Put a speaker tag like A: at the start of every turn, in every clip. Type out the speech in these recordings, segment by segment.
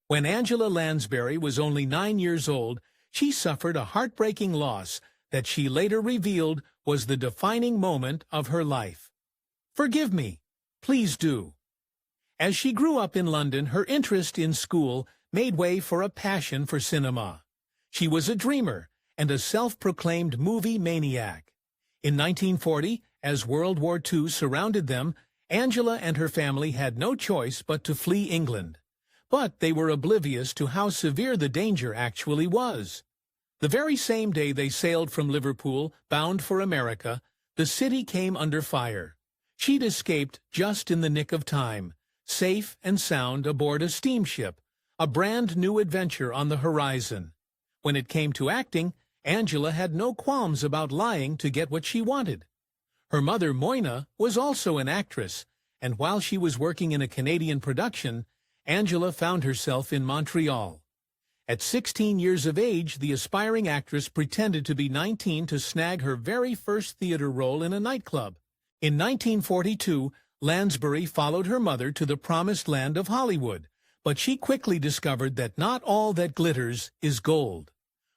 A: When Angela Lansbury was only 9 years old, she suffered a heartbreaking loss that she later revealed was the defining moment of her life. Forgive me, please do. As she grew up in London, her interest in school made way for a passion for cinema. She was a dreamer and a self-proclaimed movie maniac. In 1940, as World War II surrounded them, Angela and her family had no choice but to flee England. But they were oblivious to how severe the danger actually was. The very same day they sailed from Liverpool, bound for America, the city came under fire. She'd escaped just in the nick of time, safe and sound aboard a steamship, a brand new adventure on the horizon. When it came to acting, Angela had no qualms about lying to get what she wanted. Her mother, Moina, was also an actress, and while she was working in a Canadian production, Angela found herself in Montreal. At 16 years of age, the aspiring actress pretended to be 19 to snag her very first theater role in a nightclub. In 1942, Lansbury followed her mother to the promised land of Hollywood, but she quickly discovered that not all that glitters is gold.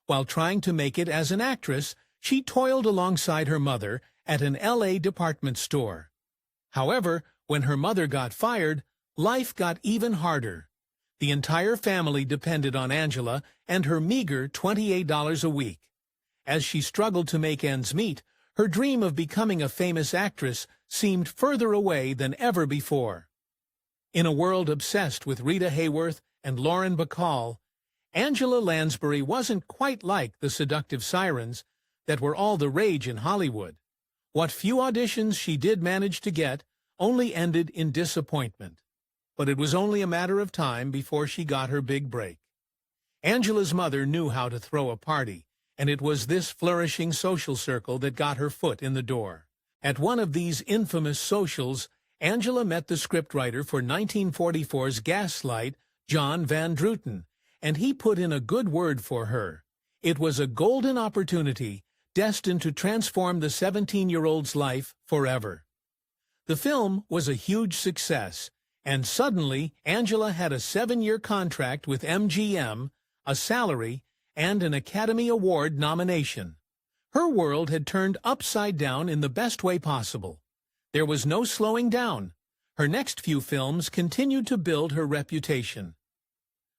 A: While trying to make it as an actress, she toiled alongside her mother at an LA department store. However, when her mother got fired, life got even harder. The entire family depended on Angela and her meager $28 a week. As she struggled to make ends meet, her dream of becoming a famous actress seemed further away than ever before. In a world obsessed with Rita Hayworth and Lauren Bacall, Angela Lansbury wasn't quite like the seductive sirens that were all the rage in Hollywood. What few auditions she did manage to get only ended in disappointment. But it was only a matter of time before she got her big break. Angela's mother knew how to throw a party, and it was this flourishing social circle that got her foot in the door. At one of these infamous socials, Angela met the scriptwriter for 1944's Gaslight, John Van Druten, and he put in a good word for her. It was a golden opportunity, destined to transform the 17-year-old's life forever. The film was a huge success, and suddenly Angela had a 7-year contract with MGM, a salary, and an Academy Award nomination. Her world had turned upside down in the best way possible. There was no slowing down. Her next few films continued to build her reputation.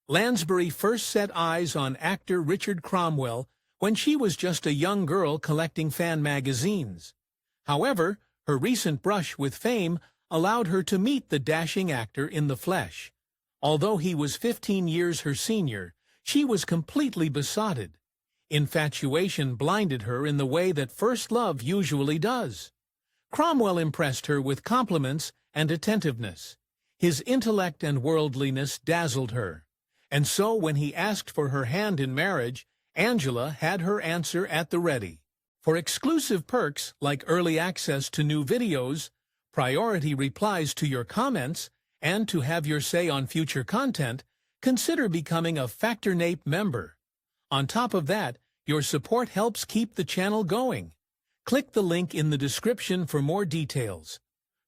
A: Lansbury first set eyes on actor Richard Cromwell when she was just a young girl collecting fan magazines. However, her recent brush with fame allowed her to meet the dashing actor in the flesh. Although he was 15 years her senior, she was completely besotted. Infatuation blinded her in the way that first love usually does. Cromwell impressed her with compliments and attentiveness. His intellect and worldliness dazzled her. And so when he asked for her hand in marriage, Angela had her answer at the ready. For exclusive perks like early access to new videos, priority replies to your comments, and to have your say on future content, consider becoming a Factor Nape member. On top of that, your support helps keep the channel going. Click the link in the description for more details.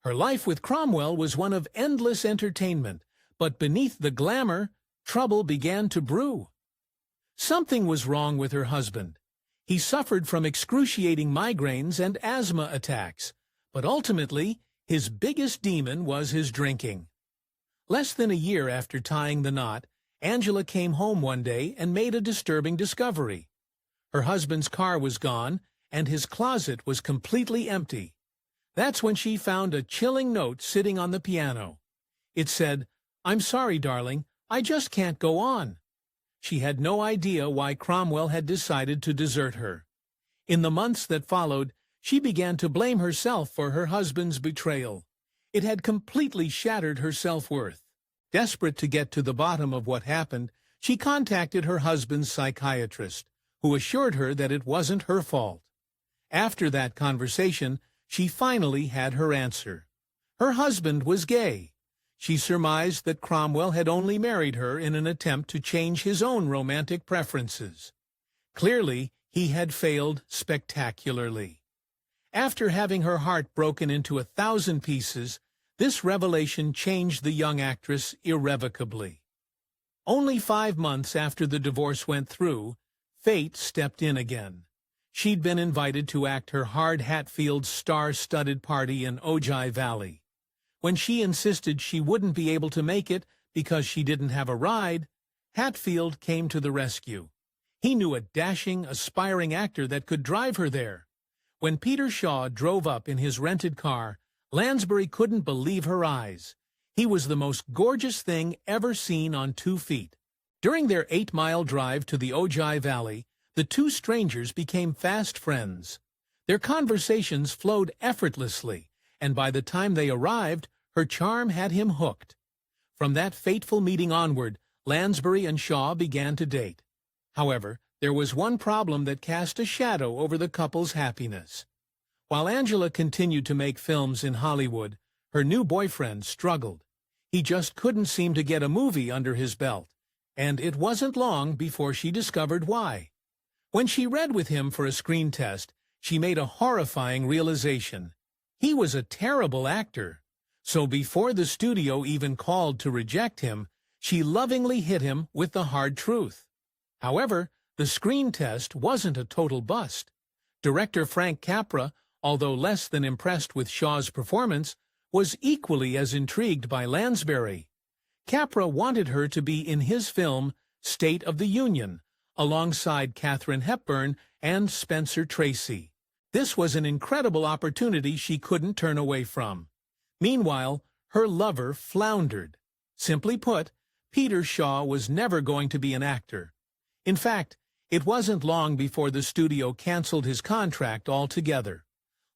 A: Her life with Cromwell was one of endless entertainment, but beneath the glamour, trouble began to brew. Something was wrong with her husband. He suffered from excruciating migraines and asthma attacks, but ultimately, his biggest demon was his drinking. Less than a year after tying the knot, Angela came home one day and made a disturbing discovery. Her husband's car was gone, and his closet was completely empty. That's when she found a chilling note sitting on the piano. It said, "I'm sorry, darling, I just can't go on." She had no idea why Cromwell had decided to desert her. In the months that followed, she began to blame herself for her husband's betrayal. It had completely shattered her self-worth. Desperate to get to the bottom of what happened, she contacted her husband's psychiatrist, who assured her that it wasn't her fault. After that conversation, she finally had her answer. Her husband was gay. She surmised that Cromwell had only married her in an attempt to change his own romantic preferences. Clearly, he had failed spectacularly. After having her heart broken into 1,000 pieces, this revelation changed the young actress irrevocably. Only 5 months after the divorce went through, fate stepped in again. She'd been invited to act her Hard Hatfield's star-studded party in Ojai Valley. When she insisted she wouldn't be able to make it because she didn't have a ride, Hatfield came to the rescue. He knew a dashing, aspiring actor that could drive her there. When Peter Shaw drove up in his rented car, Lansbury couldn't believe her eyes. He was the most gorgeous thing ever seen on 2 feet. During their 8-mile drive to the Ojai Valley, the two strangers became fast friends. Their conversations flowed effortlessly, and by the time they arrived, her charm had him hooked. From that fateful meeting onward, Lansbury and Shaw began to date. However, there was one problem that cast a shadow over the couple's happiness. While Angela continued to make films in Hollywood, her new boyfriend struggled. He just couldn't seem to get a movie under his belt, and it wasn't long before she discovered why. When she read with him for a screen test, she made a horrifying realization. He was a terrible actor. So before the studio even called to reject him, she lovingly hit him with the hard truth. However, the screen test wasn't a total bust. Director Frank Capra, although less than impressed with Shaw's performance, was equally as intrigued by Lansbury. Capra wanted her to be in his film State of the Union, alongside Katharine Hepburn and Spencer Tracy. This was an incredible opportunity she couldn't turn away from. Meanwhile, her lover floundered. Simply put, Peter Shaw was never going to be an actor. In fact, it wasn't long before the studio canceled his contract altogether.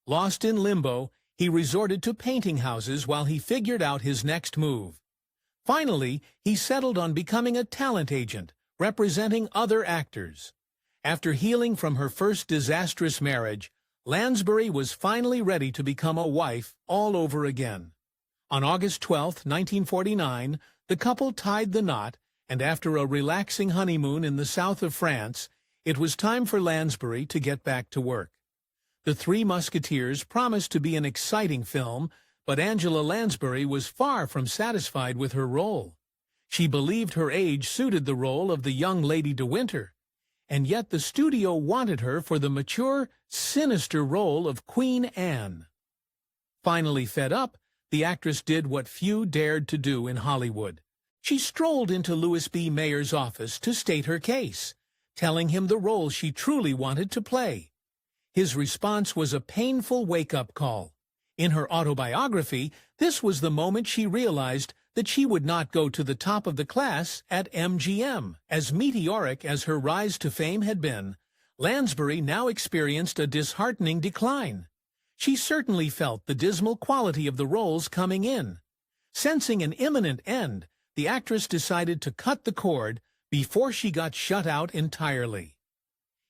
A: Lost in limbo, he resorted to painting houses while he figured out his next move. Finally, he settled on becoming a talent agent, representing other actors. After healing from her first disastrous marriage, Lansbury was finally ready to become a wife all over again. On August 12, 1949, the couple tied the knot, and after a relaxing honeymoon in the south of France, it was time for Lansbury to get back to work. The Three Musketeers promised to be an exciting film, but Angela Lansbury was far from satisfied with her role. She believed her age suited the role of the young Lady de Winter, and yet the studio wanted her for the mature, sinister role of Queen Anne. Finally fed up, the actress did what few dared to do in Hollywood. She strolled into Louis B. Mayer's office to state her case, telling him the role she truly wanted to play. His response was a painful wake-up call. In her autobiography, this was the moment she realized that she would not go to the top of the class at MGM. As meteoric as her rise to fame had been, Lansbury now experienced a disheartening decline. She certainly felt the dismal quality of the roles coming in. Sensing an imminent end, the actress decided to cut the cord before she got shut out entirely.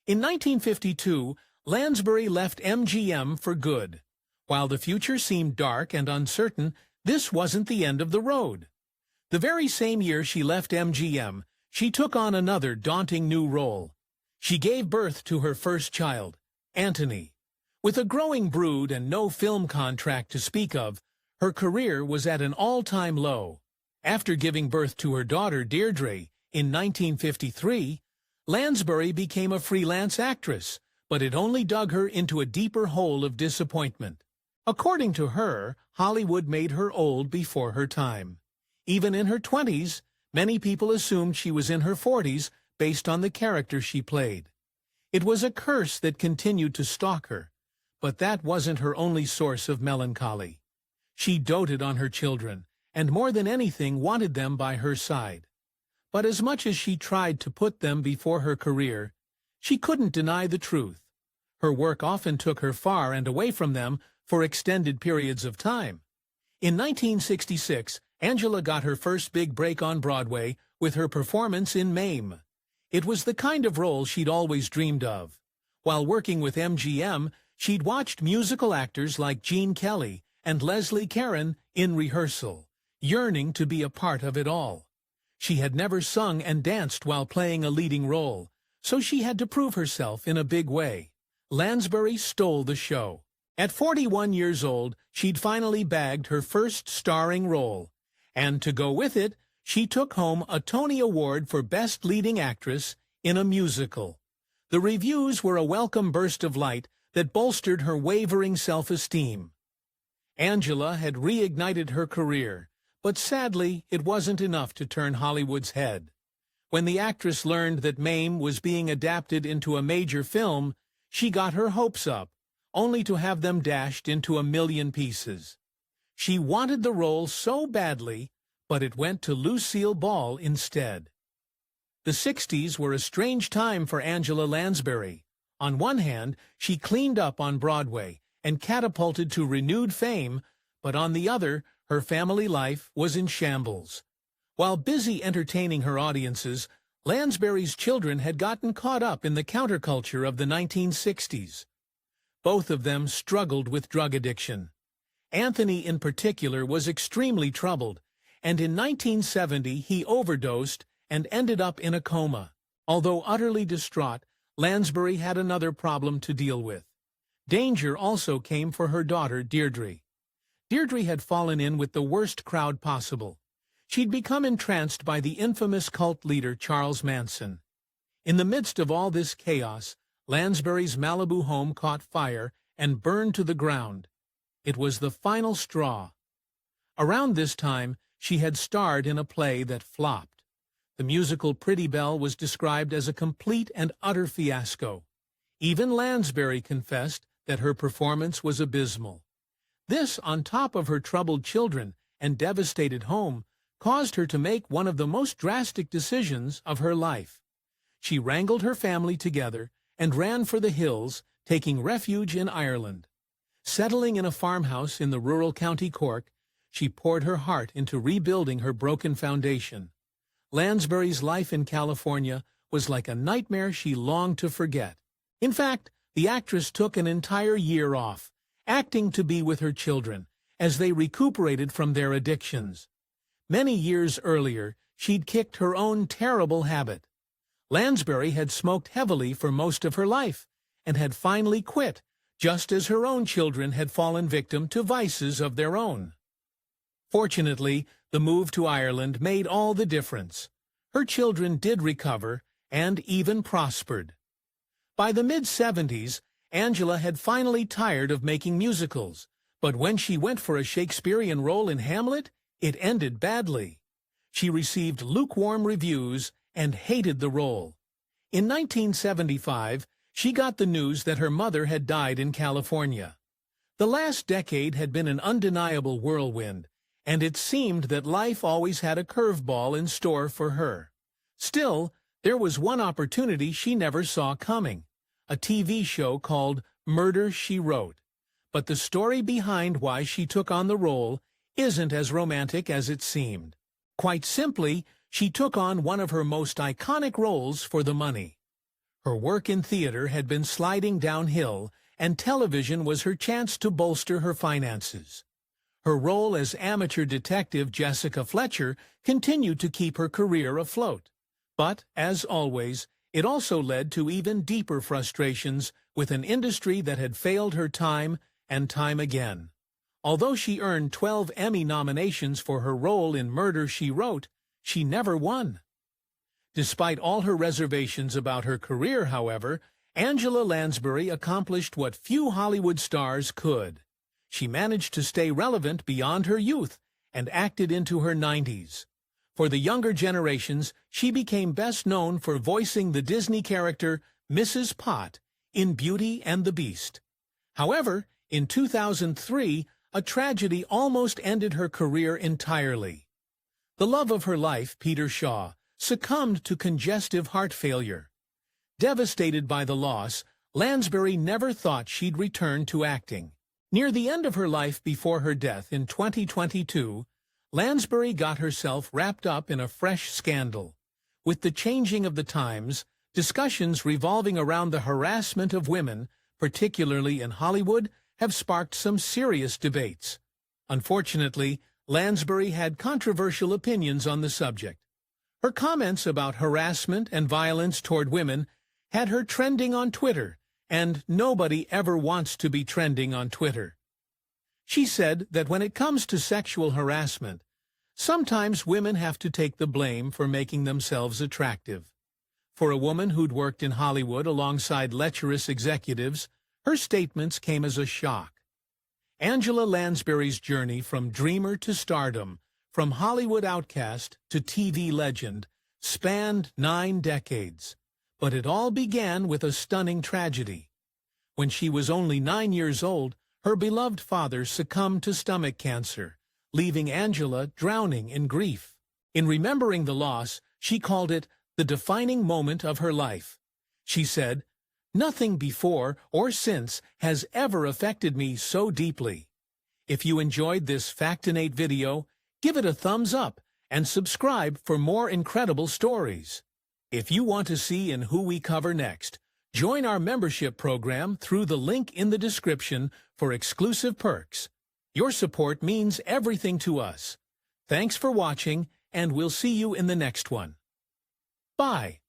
A: In 1952, Lansbury left MGM for good. While the future seemed dark and uncertain, this wasn't the end of the road. The very same year she left MGM, she took on another daunting new role. She gave birth to her first child, Anthony. With a growing brood and no film contract to speak of, her career was at an all-time low. After giving birth to her daughter Deirdre in 1953, Lansbury became a freelance actress, but it only dug her into a deeper hole of disappointment. According to her, Hollywood made her old before her time. Even in her 20s, many people assumed she was in her 40s based on the character she played. It was a curse that continued to stalk her, but that wasn't her only source of melancholy. She doted on her children, and more than anything wanted them by her side. But as much as she tried to put them before her career, she couldn't deny the truth. Her work often took her far and away from them for extended periods of time. In 1966, Angela got her first big break on Broadway with her performance in Mame. It was the kind of role she'd always dreamed of. While working with MGM, she'd watched musical actors like Gene Kelly and Leslie Caron in rehearsal, yearning to be a part of it all. She had never sung and danced while playing a leading role, so she had to prove herself in a big way. Lansbury stole the show. At 41 years old, she'd finally bagged her first starring role, and to go with it, she took home a Tony Award for Best Leading Actress in a Musical. The reviews were a welcome burst of light that bolstered her wavering self-esteem. Angela had reignited her career, but sadly it wasn't enough to turn Hollywood's head. When the actress learned that Mame was being adapted into a major film, she got her hopes up, only to have them dashed into a million pieces. She wanted the role so badly, but it went to Lucille Ball instead. The 60s were a strange time for Angela Lansbury. On one hand, she cleaned up on Broadway and catapulted to renewed fame, but on the other, her family life was in shambles. While busy entertaining her audiences, Lansbury's children had gotten caught up in the counterculture of the 1960s. Both of them struggled with drug addiction. Anthony in particular was extremely troubled, and in 1970 he overdosed and ended up in a coma. Although utterly distraught, Lansbury had another problem to deal with. Danger also came for her daughter, Deirdre. Deirdre had fallen in with the worst crowd possible. She'd become entranced by the infamous cult leader Charles Manson. In the midst of all this chaos, Lansbury's Malibu home caught fire and burned to the ground. It was the final straw. Around this time, she had starred in a play that flopped. The musical Pretty Belle was described as a complete and utter fiasco. Even Lansbury confessed that her performance was abysmal. This, on top of her troubled children and devastated home, caused her to make one of the most drastic decisions of her life. She wrangled her family together and ran for the hills, taking refuge in Ireland. Settling in a farmhouse in the rural County Cork, she poured her heart into rebuilding her broken foundation. Lansbury's life in California was like a nightmare she longed to forget. In fact, the actress took an entire year off, acting to be with her children, as they recuperated from their addictions. Many years earlier, she'd kicked her own terrible habit. Lansbury had smoked heavily for most of her life, and had finally quit, just as her own children had fallen victim to vices of their own. Fortunately, the move to Ireland made all the difference. Her children did recover, and even prospered. By the mid-70s, Angela had finally tired of making musicals, but when she went for a Shakespearean role in Hamlet, it ended badly. She received lukewarm reviews and hated the role. In 1975, she got the news that her mother had died in California. The last decade had been an undeniable whirlwind, and it seemed that life always had a curveball in store for her. Still, there was one opportunity she never saw coming, a TV show called Murder, She Wrote. But the story behind why she took on the role isn't as romantic as it seemed. Quite simply, she took on one of her most iconic roles for the money. Her work in theater had been sliding downhill, and television was her chance to bolster her finances. Her role as amateur detective Jessica Fletcher continued to keep her career afloat. But, as always, it also led to even deeper frustrations with an industry that had failed her time and time again. Although she earned 12 Emmy nominations for her role in Murder, She Wrote, she never won. Despite all her reservations about her career, however, Angela Lansbury accomplished what few Hollywood stars could. She managed to stay relevant beyond her youth and acted into her 90s. For the younger generations, she became best known for voicing the Disney character Mrs. Pot in Beauty and the Beast. However, in 2003, a tragedy almost ended her career entirely. The love of her life, Peter Shaw, succumbed to congestive heart failure. Devastated by the loss, Lansbury never thought she'd return to acting. Near the end of her life before her death in 2022, Lansbury got herself wrapped up in a fresh scandal. With the changing of the times, discussions revolving around the harassment of women, particularly in Hollywood, have sparked some serious debates. Unfortunately, Lansbury had controversial opinions on the subject. Her comments about harassment and violence toward women had her trending on Twitter, and nobody ever wants to be trending on Twitter. She said that when it comes to sexual harassment, Sometimes women have to take the blame for making themselves attractive. For a woman who'd worked in Hollywood alongside lecherous executives, her statements came as a shock. Angela Lansbury's journey from dreamer to stardom, from Hollywood outcast to TV legend, spanned 9 decades. But it all began with a stunning tragedy. When she was only 9 years old, her beloved father succumbed to stomach cancer, leaving Angela drowning in grief. In remembering the loss, she called it the defining moment of her life. She said, "Nothing before or since has ever affected me so deeply." If you enjoyed this Factinate video, give it a thumbs up and subscribe for more incredible stories. If you want to see who we cover next, join our membership program through the link in the description for exclusive perks. Your support means everything to us. Thanks for watching, and we'll see you in the next one. Bye.